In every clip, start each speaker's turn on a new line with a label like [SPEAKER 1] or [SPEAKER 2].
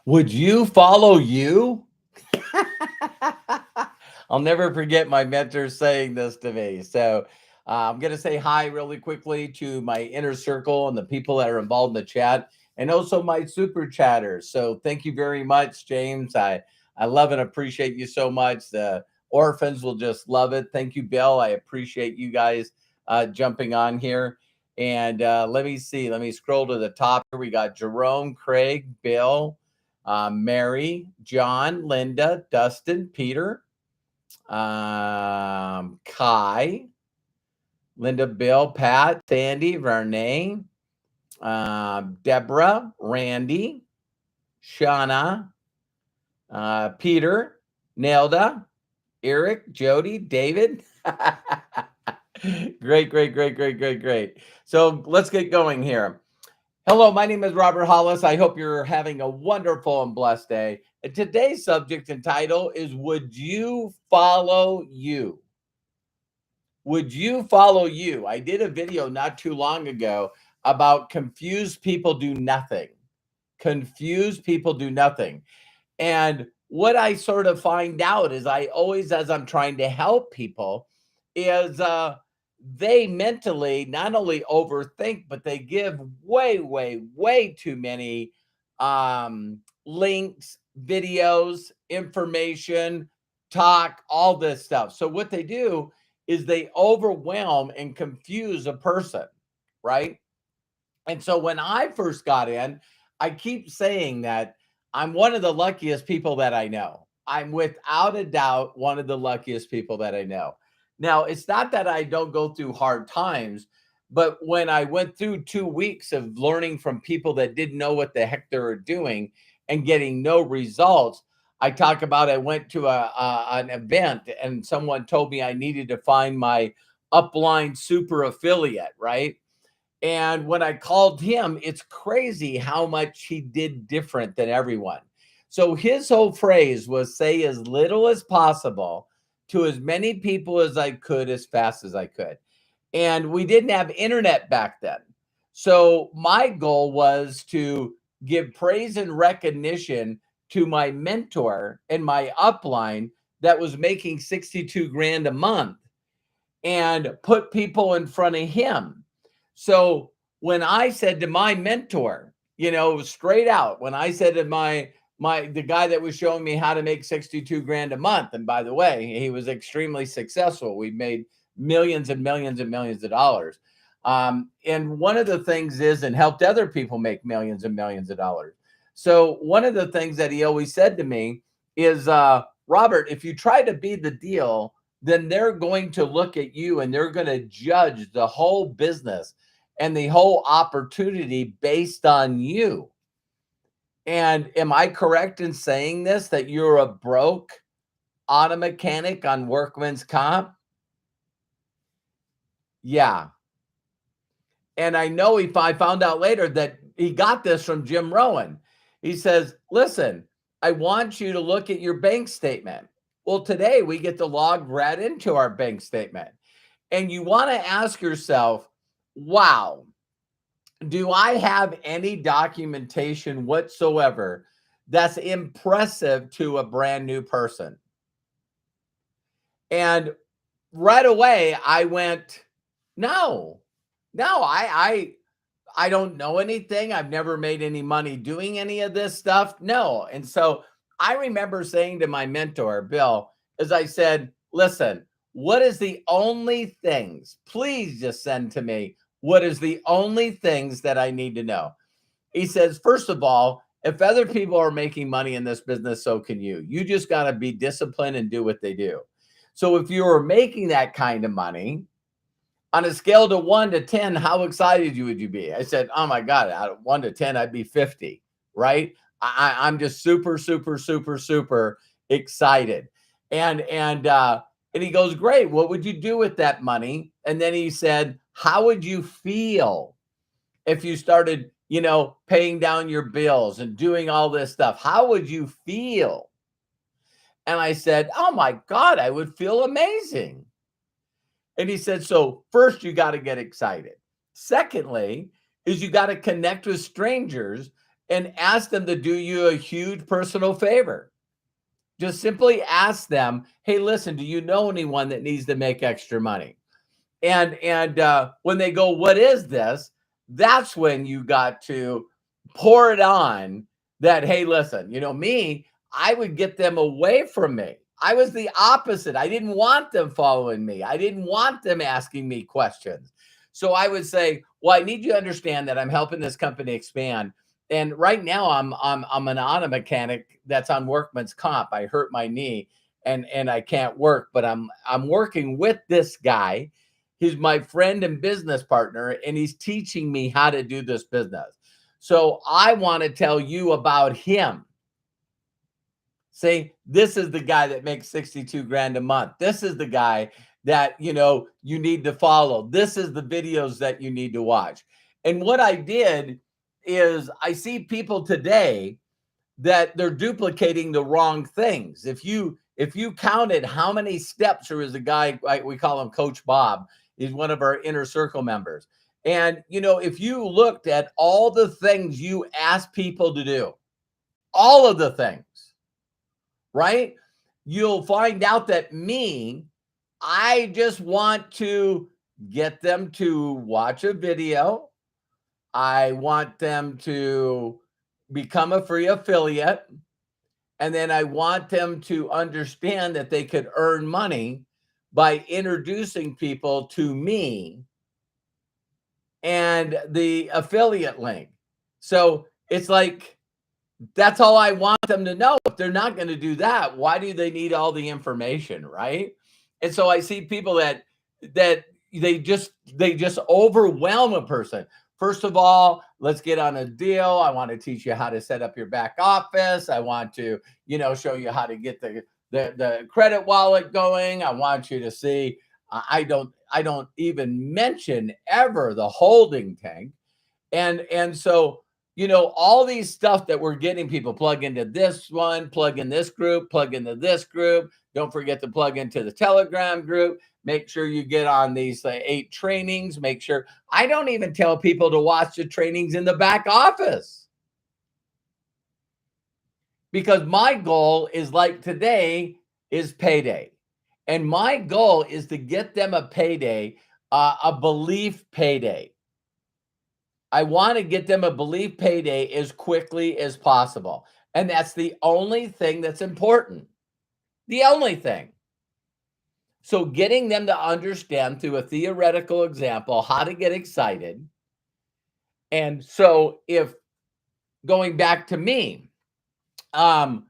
[SPEAKER 1] Would you follow you? I'll never forget my mentor saying this to me. So I'm going to say hi really quickly to my inner circle and the people that are involved in the chat, and also my super chatters. So thank you very much, James. I love and appreciate you so much. The orphans will just love it. Thank you, Bill. I appreciate you guys jumping on here. And let me see. Let me scroll to the top here. We got Jerome, Craig, Bill, Mary, John, Linda, Dustin, Peter, Kai, Linda, Bill, Pat, Sandy, Vernay, Deborah, Randy, Shauna, Peter, Nelda, Eric, Jody, David. Great, great, great, great, great, great. So let's get going here. Hello, my name is Robert Hollis. I hope you're having a wonderful and blessed day. And today's subject and title is Would You Follow You? Would you follow you? I did a video not too long ago about confused people do nothing. Confused people do nothing. And what I sort of find out is I always, as I'm trying to help people, is they mentally not only overthink, but they give way, way, way too many links, videos, information, talk, all this stuff. So what they do is they overwhelm and confuse a person, right? And so when I first got in, I keep saying that I'm one of the luckiest people that I know. I'm without a doubt one of the luckiest people that I know. Now, it's not that I don't go through hard times, but when I went through 2 weeks of learning from people that didn't know what the heck they were doing and getting no results, I talk about I went to an event and someone told me I needed to find my upline super affiliate, right? And when I called him, it's crazy how much he did different than everyone. So his whole phrase was say as little as possible to as many people as I could, as fast as I could. And we didn't have internet back then. So my goal was to give praise and recognition to my mentor and my upline that was making 62 grand a month and put people in front of him. So when I said to my mentor, straight out, when I said to the guy that was showing me how to make 62 grand a month, and by the way, he was extremely successful. We made millions and millions and millions of dollars. And one of the things is, and helped other people make millions and millions of dollars. So one of the things that he always said to me is, Robert, if you try to be the deal, then they're going to look at you and they're going to judge the whole business and the whole opportunity based on you. And am I correct in saying this, that you're a broke auto mechanic on workman's comp? Yeah. And I know I found out later that he got this from Jim Rohn. He says, listen, I want you to look at your bank statement. Well, today we get to log right into our bank statement. And you want to ask yourself, wow, do I have any documentation whatsoever that's impressive to a brand new person? And right away I went, no, I don't know anything. I've never made any money doing any of this stuff. No. And so I remember saying to my mentor, Bill, as I said, listen, what is the only things, please just send to me, what is the only things that I need to know? He says, first of all, if other people are making money in this business, so can you. You just got to be disciplined and do what they do. So if you are making that kind of money, on a scale to 1 to 10, how excited would you be? I said, oh my God, out of 1 to 10, I'd be 50, right? I'm just super, super, super, super excited. And he goes, great. What would you do with that money? And then he said, how would you feel if you started, paying down your bills and doing all this stuff? How would you feel? And I said, oh my God, I would feel amazing. And he said, so first you got to get excited. Secondly, is you got to connect with strangers and ask them to do you a huge personal favor. Just simply ask them, hey, listen, do you know anyone that needs to make extra money? And when they go, what is this? That's when you got to pour it on that, hey, listen, me, I would get them away from me. I was the opposite. I didn't want them following me. I didn't want them asking me questions. So I would say, well, I need you to understand that I'm helping this company expand. And right now I'm an auto mechanic that's on workman's comp. I hurt my knee and I can't work, but I'm working with this guy. He's my friend and business partner, and he's teaching me how to do this business. So I want to tell you about him. Say, this is the guy that makes 62 grand a month. This is the guy that, you need to follow. This is the videos that you need to watch. And what I did is I see people today that they're duplicating the wrong things. If you counted how many steps, there is a guy, we call him Coach Bob. He's one of our inner circle members. And, if you looked at all the things you ask people to do, all of the things, right? You'll find out that I just want to get them to watch a video. I want them to become a free affiliate. And then I want them to understand that they could earn money by introducing people to me and the affiliate link. So it's like, that's all I want them to know. If they're not going to do that, why do they need all the information, right? And so I see people that they just overwhelm a person. First of all, let's get on a deal. I want to teach you how to set up your back office. I want to, show you how to get the credit wallet going. I want you to see. I don't even mention ever the holding tank, and so all these stuff that we're getting people plug into this one, plug in this group, plug into this group. Don't forget to plug into the Telegram group. Make sure you get on these 8 trainings. Make sure. I don't even tell people to watch the trainings in the back office, because my goal is, like, today is payday. And my goal is to get them a payday, a belief payday. I want to get them a belief payday as quickly as possible. And that's the only thing that's important. The only thing. So getting them to understand through a theoretical example how to get excited. And so if going back to me, I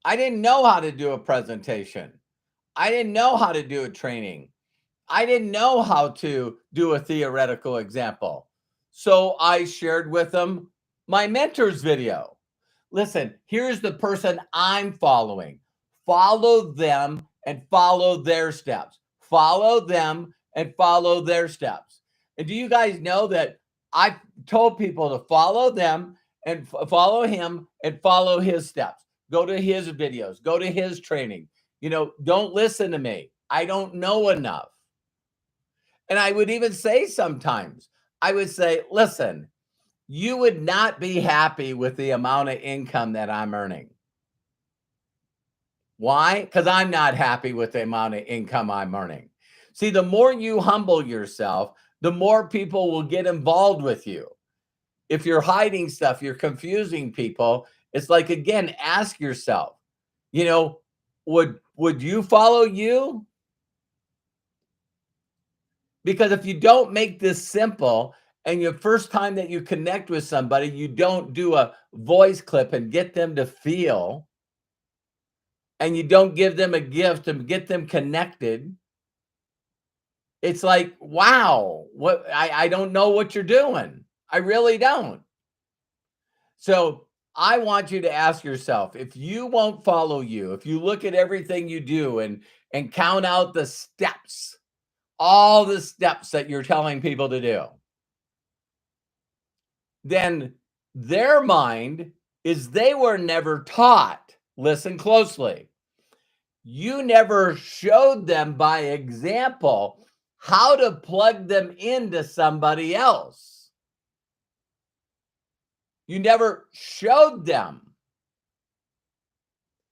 [SPEAKER 1] didn't know how to do a presentation. I didn't know how to do a training. I didn't know how to do a theoretical example. So I shared with them my mentor's video. Listen, here's the person I'm following. Follow them and follow their steps. Follow them and follow their steps. And do you guys know that I told people to follow them and follow him and follow his steps? Go to his videos. Go to his training. Don't listen to me. I don't know enough. And I would even say sometimes, I would say, listen, you would not be happy with the amount of income that I'm earning. Why? Because I'm not happy with the amount of income I'm earning. See, the more you humble yourself, the more people will get involved with you. If you're hiding stuff, you're confusing people. It's like, again, ask yourself, would you follow you? Because if you don't make this simple, and your first time that you connect with somebody, you don't do a voice clip and get them to feel, and you don't give them a gift and get them connected, it's like, wow, what I don't know what you're doing. I really don't. So I want you to ask yourself, if you won't follow you, if you look at everything you do and count out the steps, all the steps that you're telling people to do, then their mind is they were never taught. Listen closely. You never showed them by example how to plug them into somebody else. You never showed them.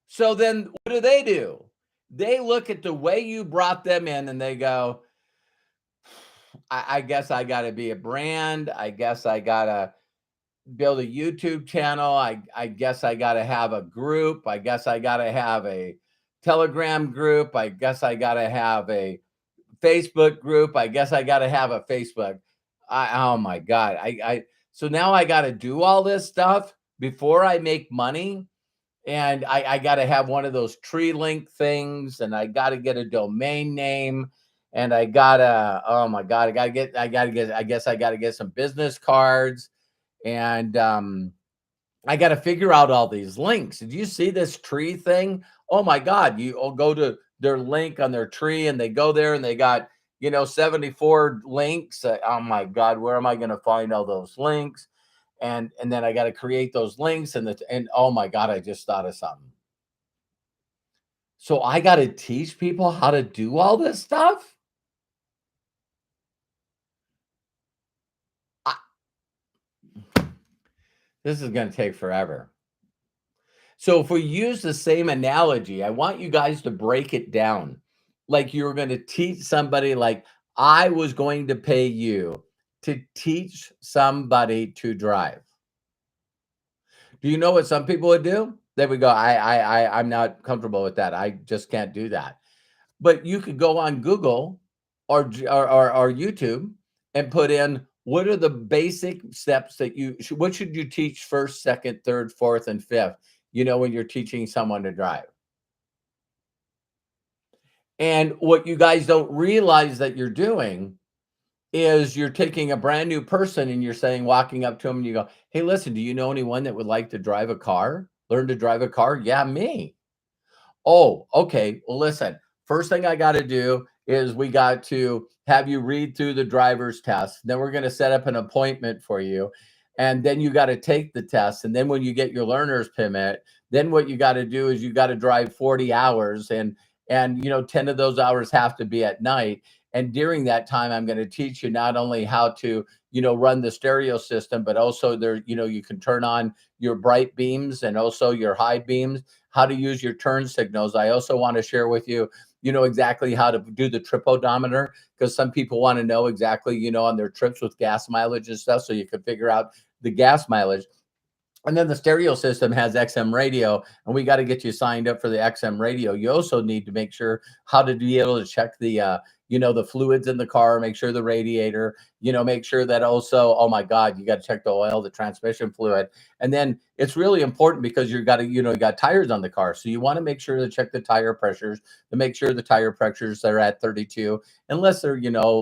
[SPEAKER 1] So then what do? They look at the way you brought them in and they go, I guess I got to be a brand. I guess I got to build a YouTube channel. I guess I got to have a group. I guess I got to have a Telegram group. I guess I got to have a Facebook group. I guess I got to have a Facebook. Oh my God. So now I got to do all this stuff before I make money. And I got to have one of those tree link things, and I got to get a domain name, and I gotta, oh my God, I guess I got to get some business cards, and I got to figure out all these links. Did you see this tree thing? Oh my God, you all go to their link on their tree, and they go there, and they got 74 links. Oh my God, where am I going to find all those links? And then I got to create those links, and oh my God, I just thought of something. So I got to teach people how to do all this stuff. I, this is going to take forever. So if we use the same analogy, I want you guys to break it down. Like you were going to teach somebody, like I was going to pay you to teach somebody to drive. Do you know what some people would do? They would go, I'm not comfortable with that. I just can't do that. But you could go on Google or YouTube and put in what are the basic steps that what should you teach first, second, third, fourth, and fifth, when you're teaching someone to drive. And what you guys don't realize that you're doing is you're taking a brand new person and you're saying, walking up to them and you go, hey, listen, do you know anyone that would like to drive a car? Learn to drive a car? Yeah, me. Oh, okay. Well, listen, first thing I got to do is we got to have you read through the driver's test. Then we're going to set up an appointment for you. And then you got to take the test. And then when you get your learner's permit, then what you got to do is you got to drive 40 hours and 10 of those hours have to be at night. And during that time, I'm going to teach you not only how to, run the stereo system, but also there, you can turn on your bright beams and also your high beams, how to use your turn signals. I also want to share with you, exactly how to do the trip odometer, because some people want to know exactly, on their trips with gas mileage and stuff. So you can figure out the gas mileage. And then the stereo system has XM radio, and we got to get you signed up for the XM radio. You also need to make sure how to be able to check the, the fluids in the car, make sure the radiator, make sure that also, oh my God, you got to check the oil, the transmission fluid. And then it's really important because you got tires on the car. So you want to make sure to check the tire pressures, to make sure the tire pressures are at 32, unless they're,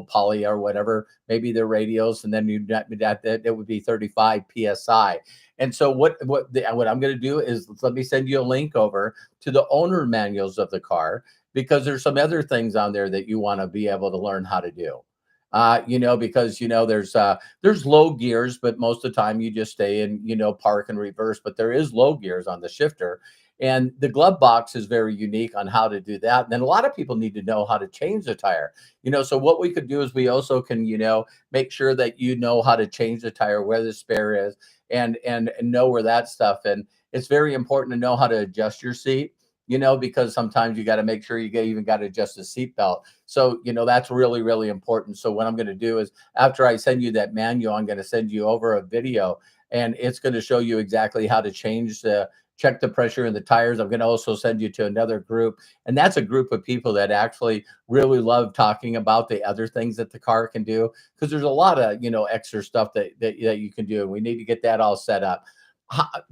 [SPEAKER 1] poly or whatever, maybe they're radios. And then it would be 35 PSI. And so what I'm going to do is let me send you a link over to the owner manuals of the car, because there's some other things on there that you want to be able to learn how to do. Because there's low gears, but most of the time you just stay in, park and reverse, but there is low gears on the shifter. And the glove box is very unique on how to do that. And then a lot of people need to know how to change the tire. So what we could do is we also can, make sure that you know how to change the tire, where the spare is, and know where that stuff. And it's very important to know how to adjust your seat, because sometimes you got to make sure you even got to adjust the seat belt. So, that's really, really important. So what I'm going to do is after I send you that manual, I'm going to send you over a video, and it's going to show you exactly how to check the pressure in the tires. I'm going to also send you to another group. And that's a group of people that actually really love talking about the other things that the car can do, because there's a lot of, extra stuff that you can do. And we need to get that all set up.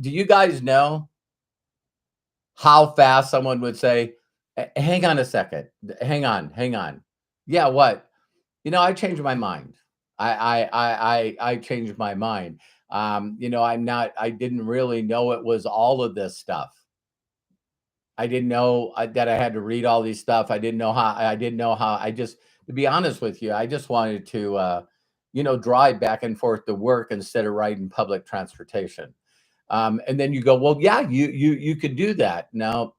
[SPEAKER 1] Do you guys know how fast someone would say, hang on a second, hang on. Yeah, what? I changed my mind. I changed my mind. I didn't really know it was all of this stuff. I didn't know that I had to read all these stuff. I didn't know how, to be honest with you, I just wanted to, drive back and forth to work instead of riding public transportation. And then you go, well, yeah, you could do that. No.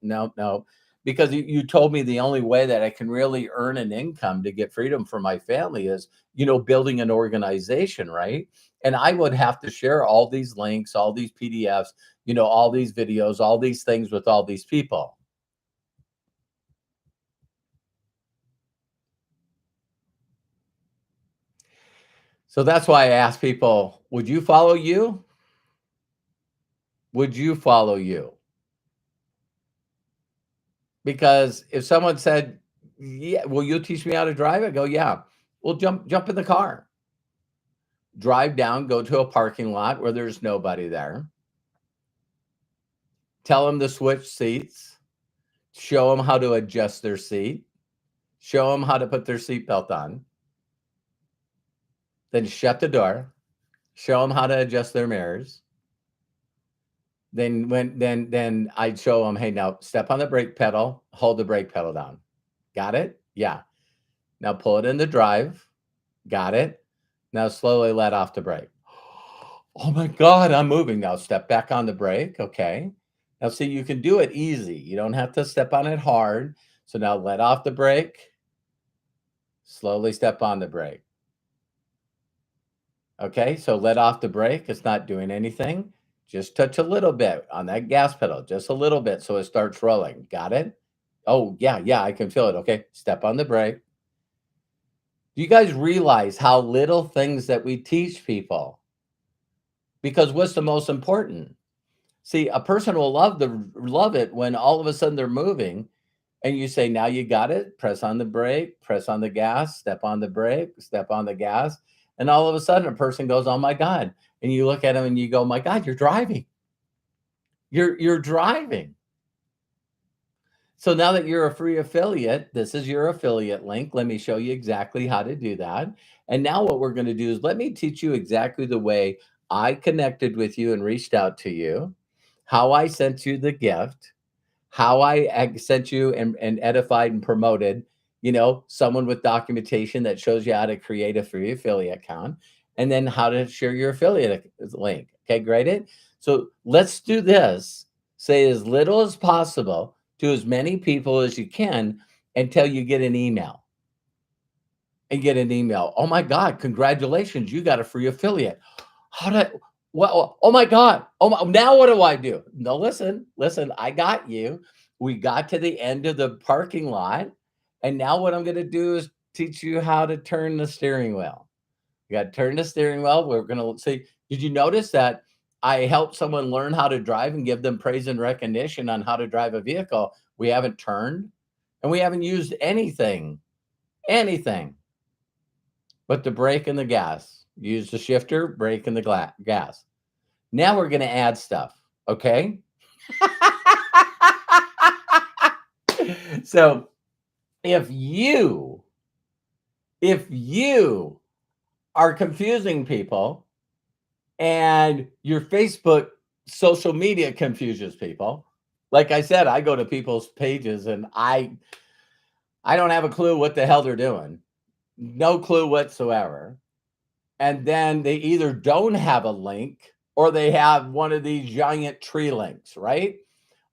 [SPEAKER 1] because you told me the only way that I can really earn an income to get freedom for my family is, building an organization, right? And I would have to share all these links, all these PDFs, all these videos, all these things with all these people. So that's why I ask people, would you follow you? Would you follow you? Because if someone said, "Yeah, will you teach me how to drive?" I go, "Yeah." Well, jump in the car. Drive down, go to a parking lot where there's nobody there. Tell them to switch seats. Show them how to adjust their seat. Show them how to put their seatbelt on. Then shut the door. Show them how to adjust their mirrors. Then I'd show them, "Hey, now step on the brake pedal, hold the brake pedal down." Got it? Yeah. Now pull it into drive. Got it? Now slowly let off the brake. Oh my God, I'm moving now. Step back on the brake. Okay. Now see, you can do it easy. You don't have to step on it hard. So now let off the brake. Slowly step on the brake. Okay. So let off the brake. It's not doing anything. Just touch a little bit on that gas pedal, just a little bit so it starts rolling. Got it? Oh, yeah, yeah, I can feel it. Okay. Step on the brake. Do you guys realize how little things that we teach people? Because what's the most important? See, a person will love it when all of a sudden they're moving and you say, "Now you got it. Press on the brake, press on the gas, step on the brake, step on the gas." And all of a sudden a person goes, "Oh my God." And you look at them and you go, "My God, you're driving. You're driving." So now that you're a free affiliate, this is your affiliate link. Let me show you exactly how to do that. And now what we're going to do is let me teach you exactly the way I connected with you and reached out to you, how I sent you the gift, how I sent you and edified and promoted, someone with documentation that shows you how to create a free affiliate account, and then how to share your affiliate link. Okay, great. So let's do this. Say as little as possible to as many people as you can until you get an email. And get an email. "Oh my God, congratulations, you got a free affiliate." How did well, oh my God. Oh my, now what do I do? No, listen, I got you. We got to the end of the parking lot. And now what I'm going to do is teach you how to turn the steering wheel. You got to turn the steering wheel. We're going to see. Did you notice that I helped someone learn how to drive and give them praise and recognition on how to drive a vehicle? We haven't turned and we haven't used anything but the brake and the gas. Use the shifter, brake, and the gas. Now we're going to add stuff. Okay. So if you are confusing people and your Facebook social media confuses people, like I said, I go to people's pages and I don't have a clue what the hell they're doing. No clue whatsoever. And then they either don't have a link or they have one of these giant tree links, right?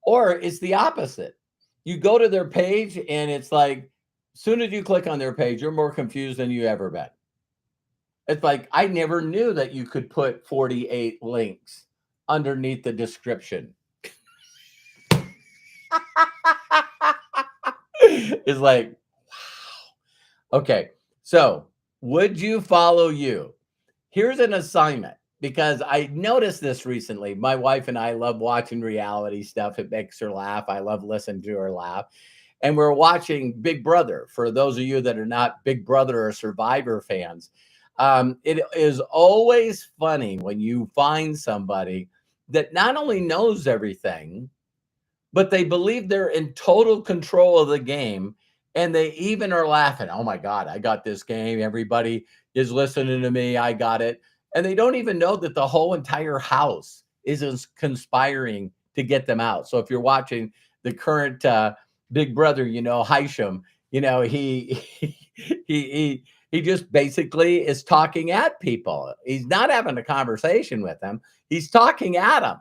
[SPEAKER 1] Or it's the opposite. You go to their page and it's like, as soon as you click on their page, you're more confused than you ever been. It's like, I never knew that you could put 48 links underneath the description. It's like, wow. Okay. So would you follow you? Here's an assignment because I noticed this recently. My wife and I love watching reality stuff. It makes her laugh. I love listening to her laugh. And we're watching Big Brother. For those of you that are not Big Brother or Survivor fans, it is always funny when you find somebody that not only knows everything, but they believe they're in total control of the game. And they even are laughing. "Oh my God, I got this game. Everybody is listening to me. I got it." And they don't even know that the whole entire house is conspiring to get them out. So if you're watching the current Big Brother, Hysham, he just basically is talking at people. He's not having a conversation with them. He's talking at them.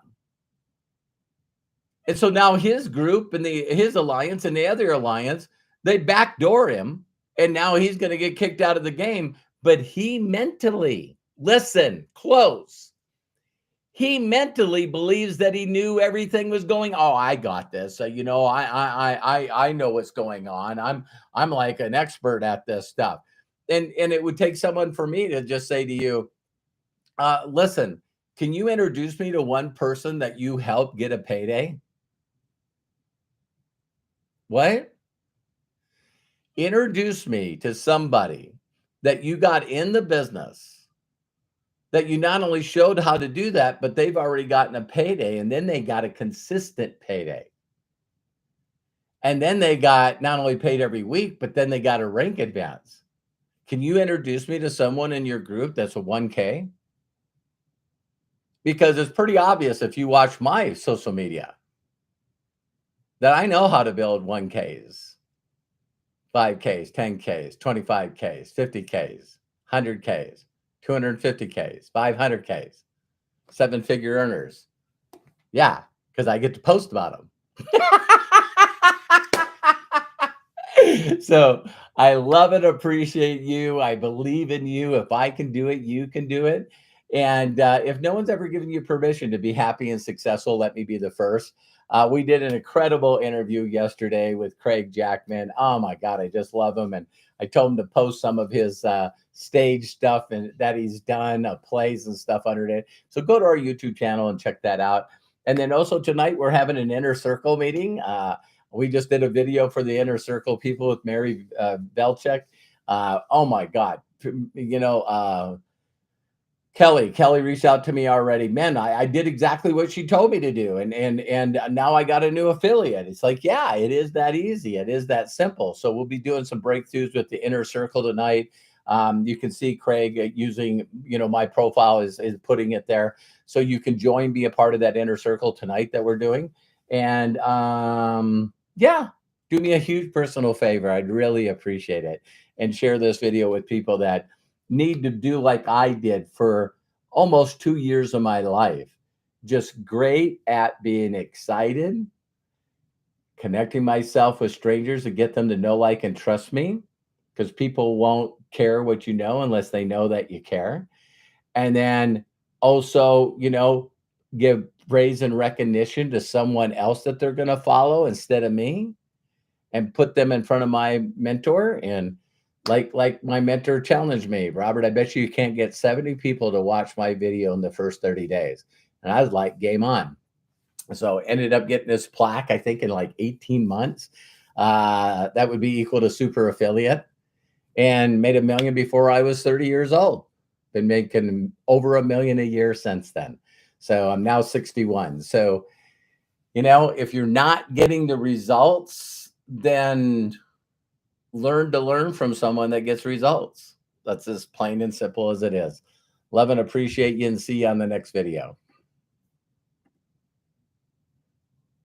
[SPEAKER 1] And so now his group and his alliance and the other alliance, they backdoor him, and now he's going to get kicked out of the game. But he mentally, listen, close. He mentally believes that he knew everything was going. Oh, I got this. I know what's going on. I'm like an expert at this stuff. And it would take someone for me to just say to you, listen, can you introduce me to one person that you helped get a payday? What? Introduce me to somebody that you got in the business, that you not only showed how to do that, but they've already gotten a payday, and then they got a consistent payday. And then they got not only paid every week, but then they got a rank advance. Can you introduce me to someone in your group that's a 1K? Because it's pretty obvious if you watch my social media that I know how to build 1Ks, 5Ks, 10Ks, 25Ks, 50Ks, 100Ks, 250Ks, 500Ks, seven-figure earners. Yeah, because I get to post about them. So I love and appreciate you. I believe in you. If I can do it, you can do it. And if no one's ever given you permission to be happy and successful, let me be the first. We did an incredible interview yesterday with Craig Jackman. Oh my God, I just love him. And I told him to post some of his stage stuff and that he's done, plays and stuff under it. So go to our YouTube channel and check that out. And then also tonight, we're having an inner circle meeting. We just did a video for the inner circle people with Mary Belchek. Oh my God. Kelly reached out to me already. Man, I did exactly what she told me to do. And now I got a new affiliate. It's like, yeah, it is that easy. It is that simple. So we'll be doing some breakthroughs with the inner circle tonight. You can see Craig using, my profile is putting it there. So you can join, be a part of that inner circle tonight that we're doing. And yeah, do me a huge personal favor. I'd really appreciate it. And share this video with people that need to do like I did for almost 2 years of my life. Just great at being excited, connecting myself with strangers to get them to know, like, and trust me, because people won't care what you know unless they know that you care. And then also, give praise and recognition to someone else that they're going to follow instead of me, and put them in front of my mentor. And like my mentor challenged me, Robert, I bet you can't get 70 people to watch my video in the first 30 days. And I was like, game on. So ended up getting this plaque, I think in like 18 months. That would be equal to super affiliate, and made $1 million before I was 30 years old. Been making over $1 million a year since then. So I'm now 61. So, if you're not getting the results, then learn to learn from someone that gets results. That's as plain and simple as it is. Love and appreciate you, and see you on the next video.